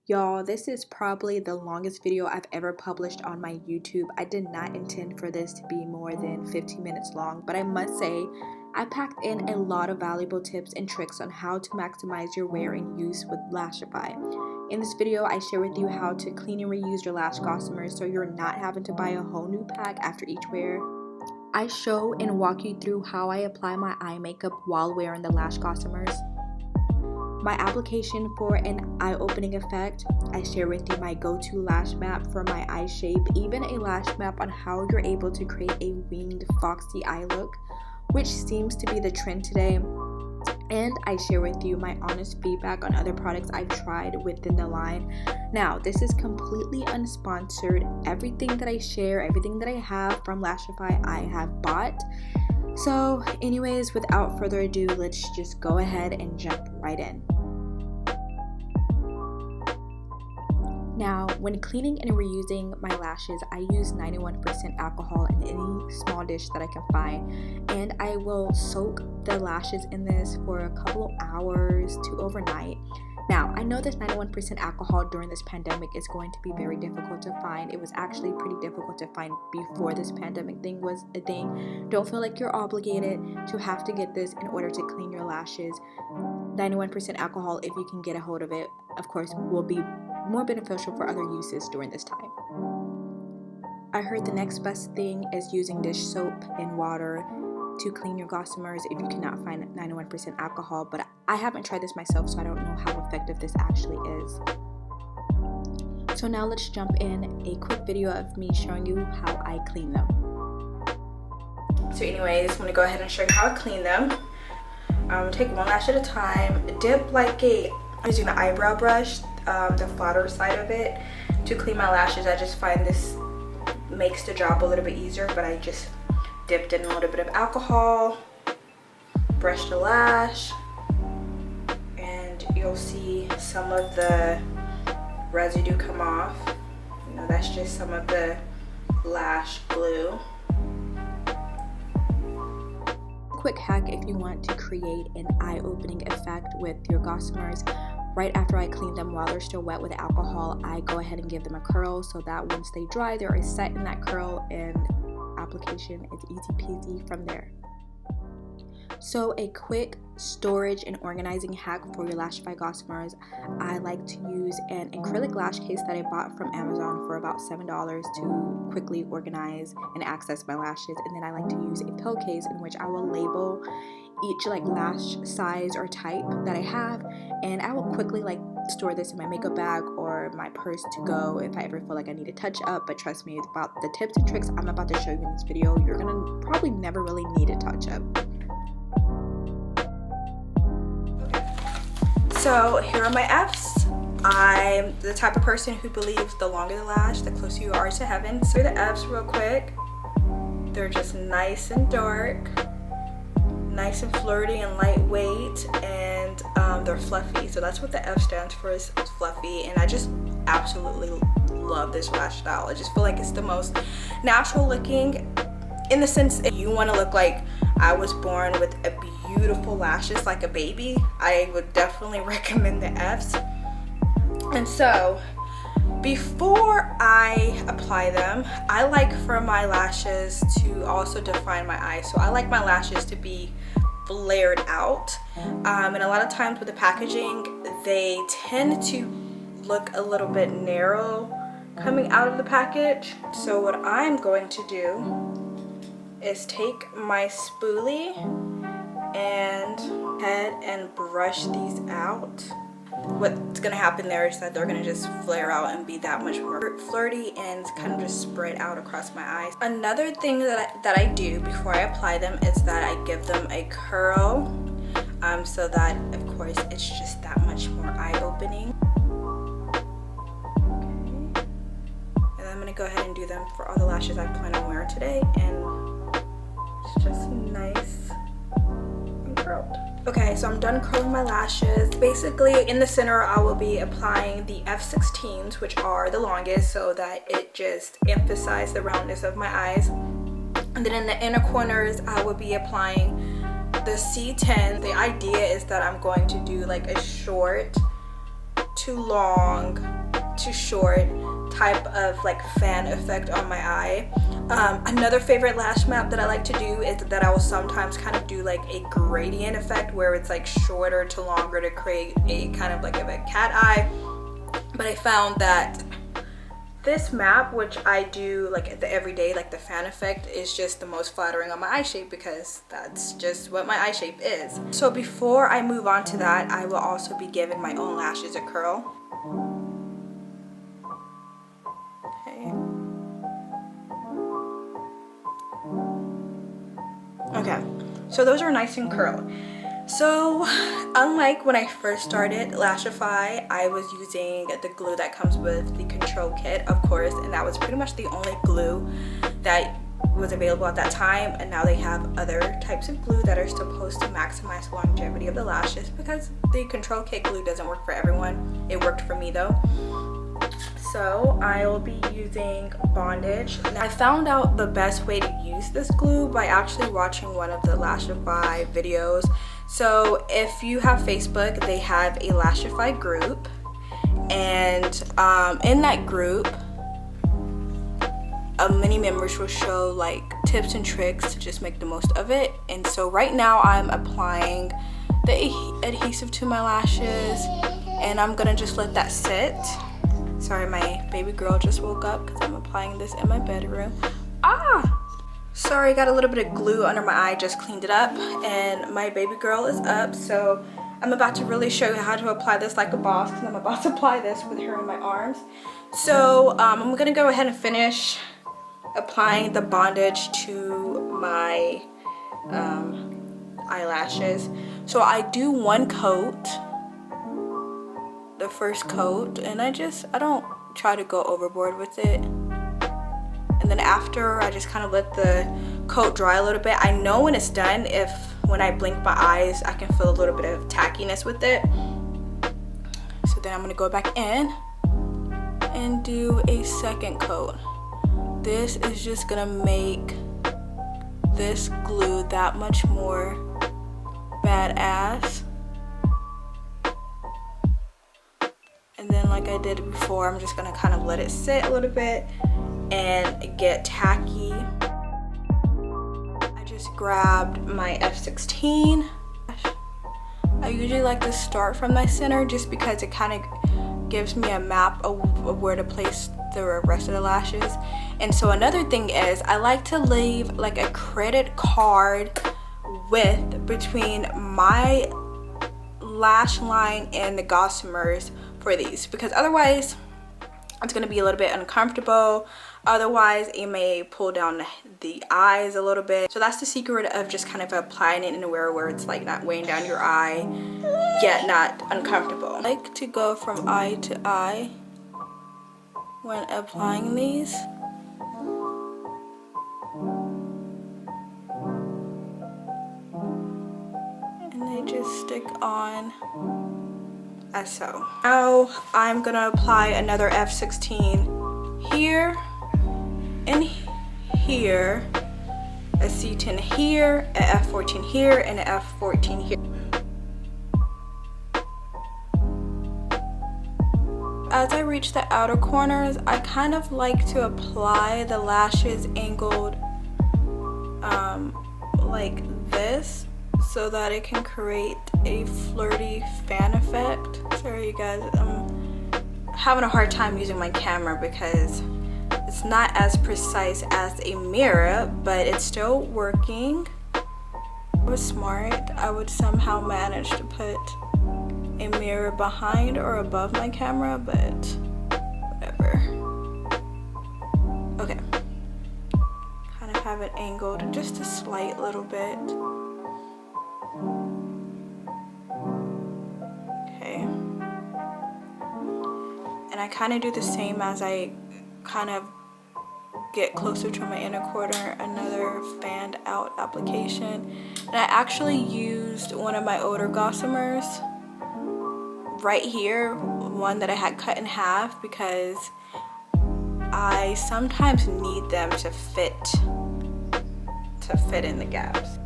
Y'all, this is probably the longest video I've ever published on my YouTube. I did not intend for this to be more than 15 minutes long, but I must say, I packed in a lot of valuable tips and tricks on how to maximize your wear and use with Lashify. In this video, I share with you how to clean and reuse your lash gossamers so you're not having to buy a whole new pack after each wear. I show and walk you through how I apply my eye makeup while wearing the lash gossamers. My application for an eye-opening effect. I share with you my go-to lash map for my eye shape, even a lash map on how you're able to create a winged foxy eye look, which seems to be the trend today. And I share with you my honest feedback on other products I've tried within the line. Now, this is completely unsponsored. Everything that I share, everything that I have from Lashify, I have bought. So anyways, without further ado, let's just go ahead and jump right in. Now, when cleaning and reusing my lashes, I use 91% alcohol in any small dish that I can find, and I will soak the lashes in this for a couple of hours to overnight. Now, I know this 91% alcohol during this pandemic is going to be very difficult to find. It was actually pretty difficult to find before this pandemic thing was a thing. Don't feel like you're obligated to have to get this in order to clean your lashes. 91% alcohol, if you can get a hold of it, of course, will be more beneficial for other uses during this time. I heard the next best thing is using dish soap and water to clean your gossamers if you cannot find 91% alcohol, but I haven't tried this myself, so I don't know how effective this actually is. So now let's jump in a quick video of me showing you how I clean them. So anyways, I'm gonna go ahead and show you how I clean them. Take one lash at a time, dip like I'm using the eyebrow brush, the flatter side of it to clean my lashes. I just find this makes the job a little bit easier, but I just dipped in a little bit of alcohol, brushed the lash, and you'll see some of the residue come off. You know, that's just some of the lash glue. Quick hack if you want to create an eye-opening effect with your gossamers. Right after I clean them while they're still wet with alcohol, I go ahead and give them a curl so that once they dry, they're set in that curl and application is easy peasy from there. So a quick storage and organizing hack for your Lashify gossamers. I like to use an acrylic lash case that I bought from Amazon for about $7 to quickly organize and access my lashes, and then I like to use a pill case in which I will label each lash size or type that I have, and I will quickly store this in my makeup bag or my purse to go if I ever feel like I need to touch up. But trust me, about the tips and tricks I'm about to show you in this video, you're gonna probably never really need a touch up. So here are my F's. I'm the type of person who believes the longer the lash, the closer you are to heaven. So the F's real quick. They're just nice and dark, nice and flirty and lightweight, and they're fluffy. So that's what the F stands for, is fluffy. And I just absolutely love this lash style. I just feel like it's the most natural looking, in the sense if you want to look like I was born with a beautiful lashes like a baby, I would definitely recommend the F's. And so before I apply them, I like for my lashes to also define my eyes. So I like my lashes to be flared out, and a lot of times with the packaging they tend to look a little bit narrow coming out of the package. So what I'm going to do is take my spoolie and head and brush these out. What's gonna happen there is that they're gonna just flare out and be that much more flirty and kind of just spread out across my eyes. Another thing that I do before I apply them is that I give them a curl, so that of course it's just that much more eye-opening. Okay. And I'm gonna go ahead and do them for all the lashes I plan on wearing today, and it's just nice and curled. Okay, so I'm done curling my lashes. Basically, in the center, I will be applying the F16s, which are the longest, so that it just emphasizes the roundness of my eyes. And then in the inner corners, I will be applying the C10. The idea is that I'm going to do like a short too long, too short type of like fan effect on my eye. Another favorite lash map that I like to do is that I will sometimes kind of do like a gradient effect where it's like shorter to longer to create a kind of like a cat eye. But I found that this map, which I do like the everyday, like the fan effect, is just the most flattering on my eye shape because that's just what my eye shape is. So before I move on to that, I will also be giving my own lashes a curl. Okay, so those are nice and curled. So unlike when I first started Lashify, I was using the glue that comes with the control kit, of course, and that was pretty much the only glue that was available at that time. And now they have other types of glue that are supposed to maximize the longevity of the lashes because the control kit glue doesn't work for everyone. It worked for me though. So I will be using bondage. Now, I found out the best way to use this glue by actually watching one of the Lashify videos. So if you have Facebook, they have a Lashify group, and in that group, many members will show like tips and tricks to just make the most of it. And so right now I'm applying the adhesive to my lashes, and I'm gonna just let that sit. Sorry, my baby girl just woke up because I'm applying this in my bedroom. Sorry, got a little bit of glue under my eye, just cleaned it up, and my baby girl is up. So I'm about to really show you how to apply this like a boss because I'm about to apply this with her in my arms. So I'm gonna go ahead and finish applying the bondage to my eyelashes. So I do one coat, the first coat, and I don't try to go overboard with it. And then after, I just kind of let the coat dry a little bit. I know when it's done, when I blink my eyes, I can feel a little bit of tackiness with it. So then I'm gonna go back in and do a second coat. This is just gonna make this glue that much more badass. And then like I did before, I'm just gonna kind of let it sit a little bit and get tacky. I just grabbed my F16. I usually like to start from my center just because it kind of gives me a map of where to place the rest of the lashes. And so another thing is I like to leave like a credit card width between my lash line and the gossamers for these, because otherwise it's going to be a little bit uncomfortable. Otherwise it may pull down the eyes a little bit. So that's the secret of just kind of applying it in a way where it's like not weighing down your eye yet not uncomfortable. I like to go from eye to eye when applying these. And they just stick on as so. Now I'm gonna apply another F16 here and here, a C10 here, a F14 here, and a F14 here. As I reach the outer corners, I kind of like to apply the lashes angled like this, so that it can create a flirty fan effect. Sorry you guys, I'm having a hard time using my camera because it's not as precise as a mirror, but it's still working. If I was smart, I would somehow manage to put a mirror behind or above my camera, but whatever. Okay, kind of have it angled just a slight little bit. Okay, and I kind of do the same as I kind of get closer to my inner corner, another fanned out application. And I actually used one of my older gossamers right here, one that I had cut in half, because I sometimes need them to fit in the gaps.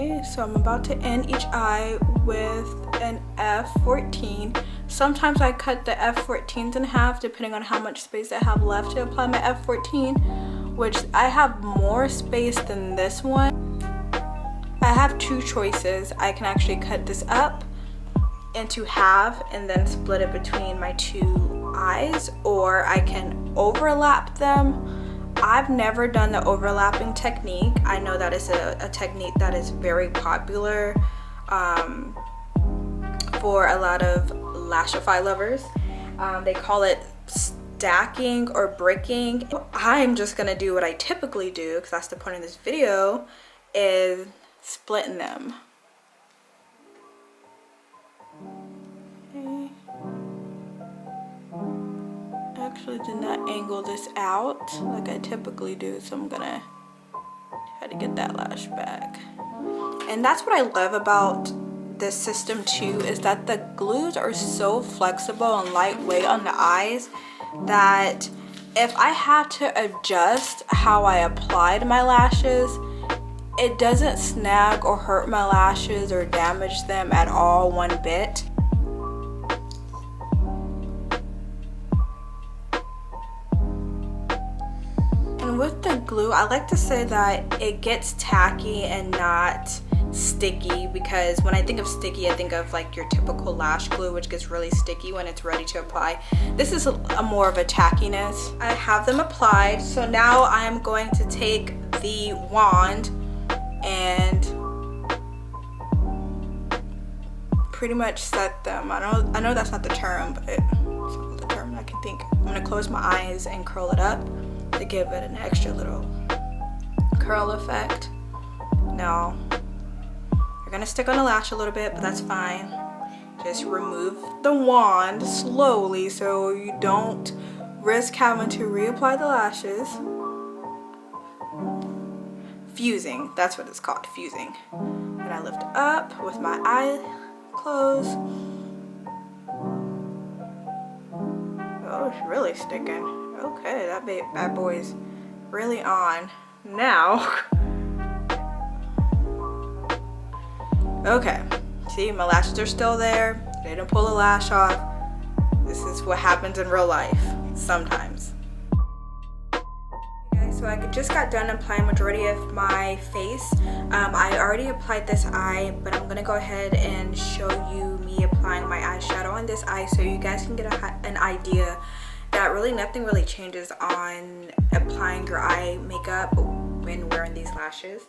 Okay, so I'm about to end each eye with an F14. Sometimes I cut the F14s in half depending on how much space I have left to apply my F14, which I have more space than this one. I have two choices. I can actually cut this up into half and then split it between my two eyes, or I can overlap them. I've never done the overlapping technique. I know that is a technique that is very popular for a lot of Lashify lovers. They call it stacking or bricking. I'm just gonna do what I typically do, because that's the point of this video, is splitting them. Okay. I actually did not angle this out like I typically do, so I'm gonna try to get that lash back. And that's what I love about this system too, is that the glues are so flexible and lightweight on the eyes that if I have to adjust how I applied my lashes, it doesn't snag or hurt my lashes or damage them at all one bit. And with the glue, I like to say that it gets tacky and not sticky, because when I think of sticky, I think of like your typical lash glue, which gets really sticky when it's ready to apply. This is a more of a tackiness. I have them applied, so now I'm going to take the wand and pretty much set them. I know that's not the term, but it's the term I can think. I'm gonna close my eyes and curl it up to give it an extra little curl effect. Now you're gonna stick on the lash a little bit, but that's fine. Just remove the wand slowly so you don't risk having to reapply the lashes. Fusing, that's what it's called, fusing. And I lift up with my eye closed. Oh, it's really sticking. Okay, that bad boy's really on. Now, okay, see, my lashes are still there. They didn't pull a lash off. This is what happens in real life sometimes. So I just got done applying majority of my face. I already applied this eye, but I'm gonna go ahead and show you me applying my eyeshadow on this eye so you guys can get an idea that really nothing really changes on applying your eye makeup when wearing these lashes.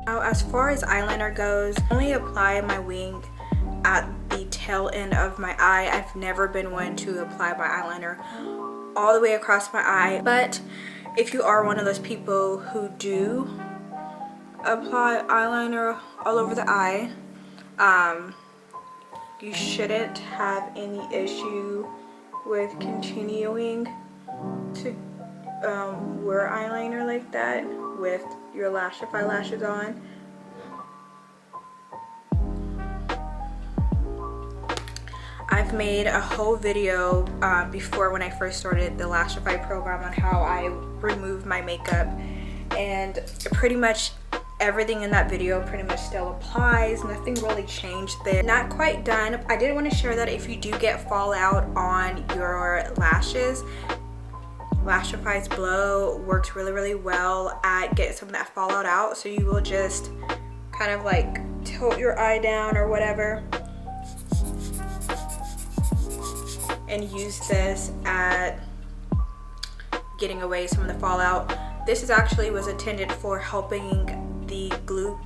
Now, as far as eyeliner goes, I only apply my wing at the tail end of my eye. I've never been one to apply my eyeliner all the way across my eye, but if you are one of those people who do apply eyeliner all over the eye, you shouldn't have any issue with continuing to wear eyeliner like that with your Lashify lashes on. I've made a whole video before when I first started the Lashify program on how I remove my makeup, and pretty much everything in that video pretty much still applies. Nothing really changed there. Not quite done. I did want to share that if you do get fallout on your lashes, Lashify's Blow works really well at getting some of that fallout out. So you will just kind of like tilt your eye down or whatever and use this at getting away some of the fallout. This was intended for helping the glue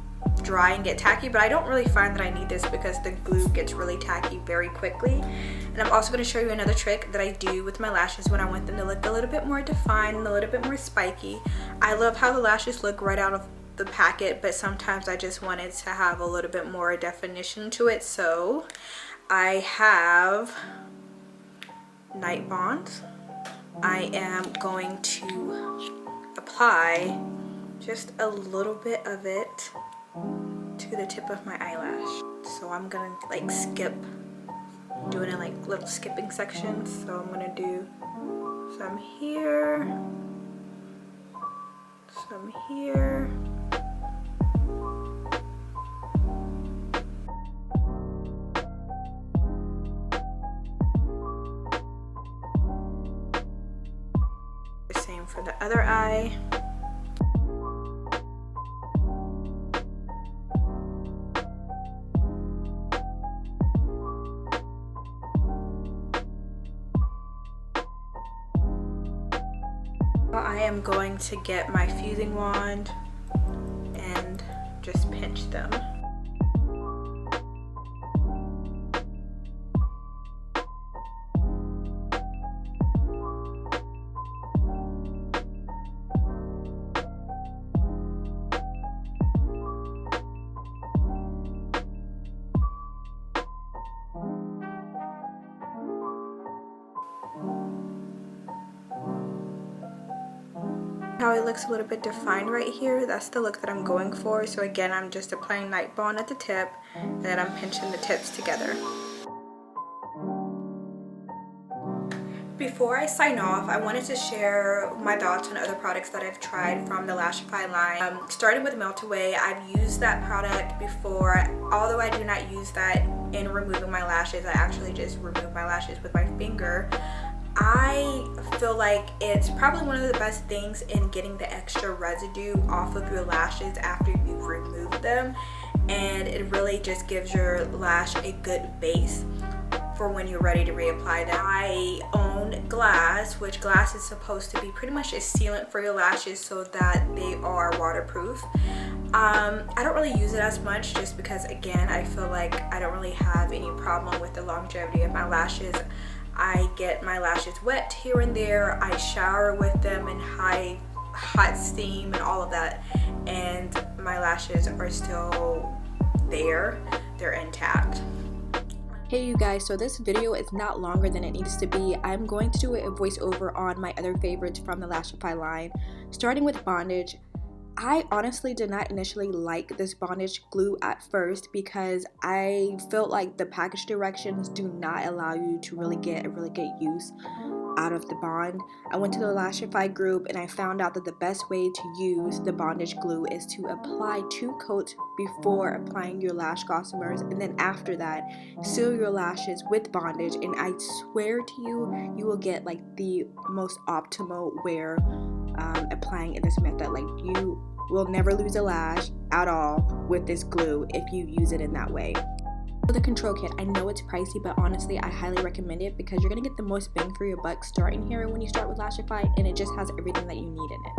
dry and get tacky, but I don't really find that I need this because the glue gets really tacky very quickly. And I'm also going to show you another trick that I do with my lashes when I want them to look a little bit more defined and a little bit more spiky. I love how the lashes look right out of the packet, but sometimes I just want it to have a little bit more definition to it. So I have Night Bond. I am going to apply just a little bit of it to the tip of my eyelash. So I'm gonna like skip, doing it like little skipping sections. So I'm gonna do some here, some here. Same for the other eye. I am going to get my fusing wand and just pinch them. How it looks a little bit defined right here, that's the look that I'm going for. So again, I'm just applying Night Bond at the tip and then I'm pinching the tips together. Before I sign off, I wanted to share my thoughts on other products that I've tried from the Lashify line. Starting with Melt Away, I've used that product before. Although I do not use that in removing my lashes, I actually just remove my lashes with my finger. I feel like it's probably one of the best things in getting the extra residue off of your lashes after you've removed them, and it really just gives your lash a good base for when you're ready to reapply them. I own glass, which glass is supposed to be pretty much a sealant for your lashes so that they are waterproof. I don't really use it as much just because, again, I feel like I don't really have any problem with the longevity of my lashes. I get my lashes wet here and there. I shower with them in hot steam and all of that, and my lashes are still there. They're intact. Hey you guys, so this video is not longer than it needs to be. I'm going to do a voiceover on my other favorites from the Lashify line, starting with bondage. I honestly did not initially like this bondage glue at first because I felt like the package directions do not allow you to really get use out of the bond. I went to the Lashify group and I found out that the best way to use the bondage glue is to apply 2 coats before applying your lash gossamers, and then after that seal your lashes with bondage, and I swear to you, you will get like the most optimal wear applying in this method. Like, you will never lose a lash at all with this glue if you use it in that way. For the control kit, I know it's pricey, but honestly I highly recommend it because you're gonna get the most bang for your buck starting here when you start with Lashify, and it just has everything that you need in it.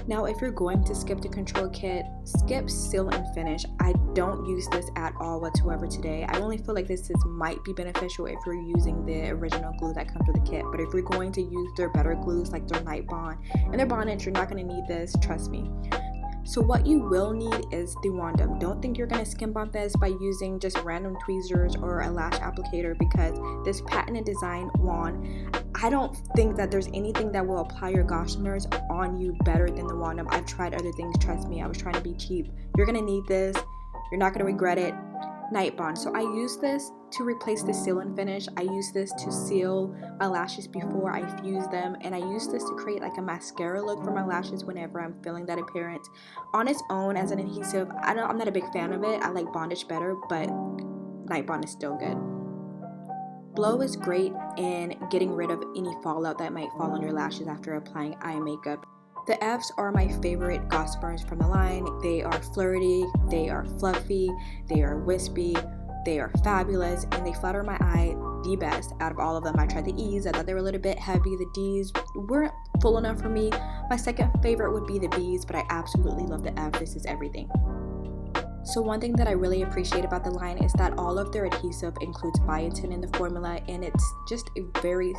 Now, if you're going to skip the control kit, skip seal and finish. I don't use this at all whatsoever today. I only feel like this might be beneficial if you're using the original glue that comes with the kit, but if you're going to use their better glues like their Night Bond and their bondage, you're not going to need this, trust me. So what you will need is the wand. Don't think you're going to skimp on this by using just random tweezers or a lash applicator, because this patented design wand, I don't think that there's anything that will apply your gossamers on you better than the wand. I've tried other things, trust me, I was trying to be cheap. You're going to need this. You're not going to regret it. Night Bond. So I use this to replace the seal and finish. I use this to seal my lashes before I fuse them, and I use this to create like a mascara look for my lashes whenever I'm feeling that appearance. On its own as an adhesive, I'm not a big fan of it. I like Bondage better, but Night Bond is still good. Blow is great in getting rid of any fallout that might fall on your lashes after applying eye makeup. The F's are my favorite Gossamer's from the line. They are flirty, they are fluffy, they are wispy, they are fabulous, and they flatter my eye the best out of all of them. I tried the E's, I thought they were a little bit heavy. The D's weren't full enough for me. My second favorite would be the B's, but I absolutely love the F. This is everything. So one thing that I really appreciate about the line is that all of their adhesive includes biotin in the formula, and it's just a very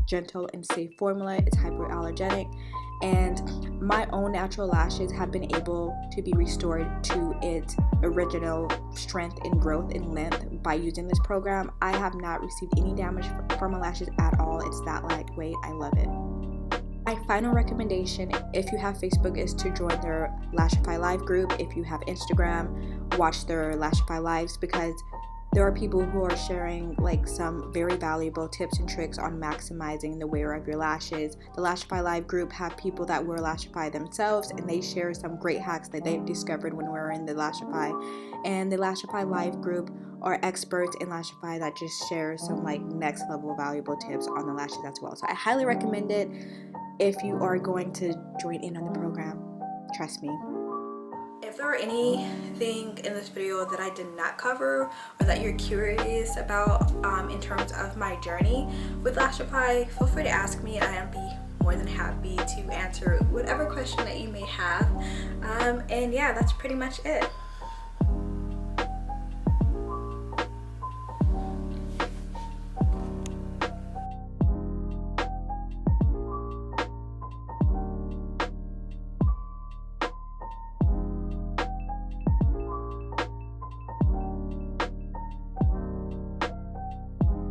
gentle and safe formula. It's hypoallergenic, and my own natural lashes have been able to be restored to its original strength and growth and length by using this program. I have not received any damage from my lashes at all. It's that lightweight. I love it. My final recommendation, if you have Facebook, is to join their Lashify Live group. If you have Instagram, watch their Lashify Lives, because there are people who are sharing like some very valuable tips and tricks on maximizing the wear of your lashes. The Lashify Live group have people that wear Lashify themselves, and they share some great hacks that they've discovered when we're in the Lashify. And the Lashify Live group are experts in Lashify that just share some like next level valuable tips on the lashes as well. So I highly recommend it if you are going to join in on the program. Trust me. If there are anything in this video that I did not cover or that you're curious about in terms of my journey with Lashify, feel free to ask me. I'll be more than happy to answer whatever question that you may have. And yeah, that's pretty much it.